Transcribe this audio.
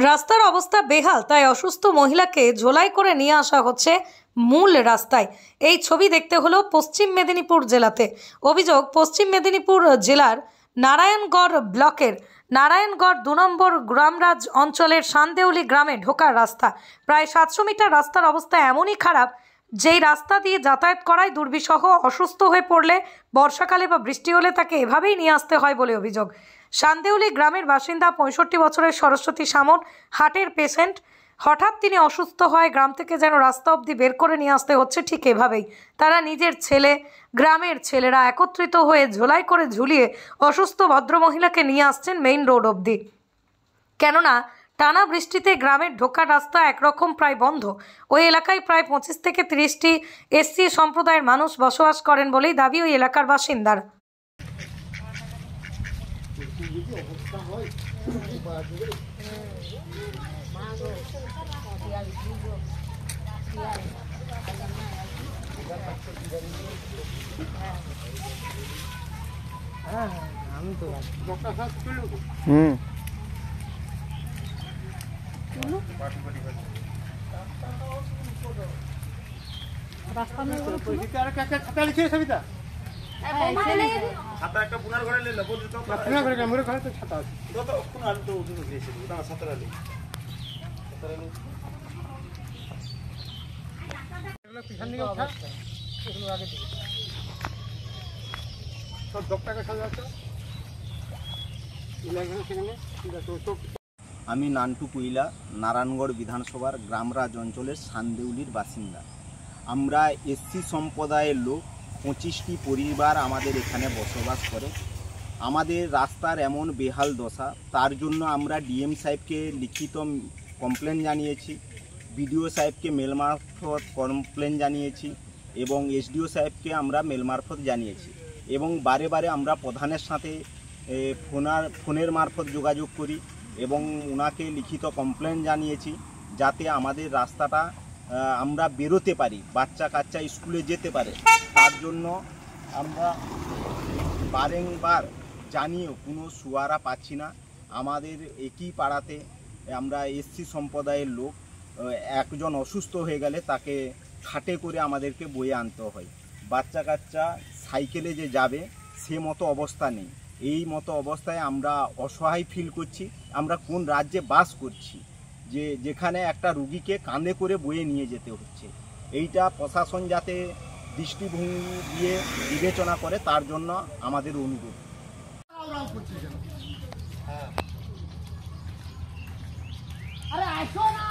রাস্তার অবস্থা বেহাল, তাই অসুস্থ মহিলাকে ঝোলাই করে নিয়ে আসা হচ্ছে মূল রাস্তায়। এই ছবি দেখতে হলো পশ্চিম মেদিনীপুর জেলাতে। অভিযোগ, পশ্চিম মেদিনীপুর জেলার নারায়ণগড় ব্লকের নারায়ণগড় 2 নম্বর গ্রামরাজ অঞ্চলের শানদেউলি গ্রামে ঢোকার রাস্তা। প্রায় 700 মিটার রাস্তার অবস্থা এমনই খারাপ, যেই রাস্তা দিয়ে যাতায়াত করাই দুর্বিষহ। অসুস্থ হয়ে পড়লে, বর্ষাকালে বা বৃষ্টি হলে তাকে এভাবেই নিয়ে আসতে হয় বলে অভিযোগ। শানদেউলি গ্রামের বাসিন্দা 65 বছরের সরস্বতী সামন হার্টের পেশেন্ট। হঠাৎ তিনি অসুস্থ হয়, গ্রাম থেকে যেন রাস্তা অবধি বের করে নিয়ে আসতে হচ্ছে ঠিক এভাবেই। তারা নিজের ছেলে, গ্রামের ছেলেরা একত্রিত হয়ে ঝোলাই করে ঝুলিয়ে অসুস্থ ভদ্রমহিলাকে নিয়ে আসছেন মেইন রোড অবধি। কেননা টানা বৃষ্টিতে গ্রামের ঢোকার রাস্তা একরকম প্রায় বন্ধ। ওই এলাকায় প্রায় 25 থেকে 30টি এসসি সম্প্রদায়ের মানুষ বসবাস করেন বলেই দাবি ওই এলাকার বাসিন্দার। আমি নান্টু কুইলা, নারায়ণগড় বিধানসভার গ্রামরাজ অঞ্চলের শানদেউলির বাসিন্দা। আমরা এসসি সম্প্রদায়ের লোক, 25টি পরিবার আমাদের এখানে বসবাস করে। আমাদের রাস্তার এমন বেহাল দশা, তার জন্য আমরা ডিএম সাহেবকে লিখিত কমপ্লেন জানিয়েছি, বিডিও সাহেবকে মেল মারফত কমপ্লেন জানিয়েছি এবং এসডিও সাহেবকে আমরা মেল মারফত জানিয়েছি এবং বারে বারে আমরা প্রধানের সাথে ফোনের মারফত যোগাযোগ করি এবং ওনাকে লিখিত কমপ্লেন জানিয়েছি যাতে আমাদের রাস্তাটা আমরা বেরোতে পারি, বাচ্চা কাচ্চা স্কুলে যেতে পারে। তার জন্য আমরা বারংবার জানিয়েও কোনো সুয়ারা পাচ্ছি না। আমাদের একই পাড়াতে আমরা এসসি সম্প্রদায়ের লোক, একজন অসুস্থ হয়ে গেলে তাকে খাটে করে আমাদেরকে বয়ে আনতে হয়। বাচ্চা কাচ্চা সাইকেলে যে যাবে সে মতো অবস্থা নেই। এই মতো অবস্থায় আমরা অসহায় ফিল করছি। আমরা কোন রাজ্যে বাস করছি যে যেখানে একটা রুগীকে কাঁধে করে বয়ে নিয়ে যেতে হচ্ছে। এইটা প্রশাসন যাতে দৃষ্টিভঙ্গি দিয়ে বিবেচনা করে, তার জন্য আমাদের অনুরোধ। আরে আসো না।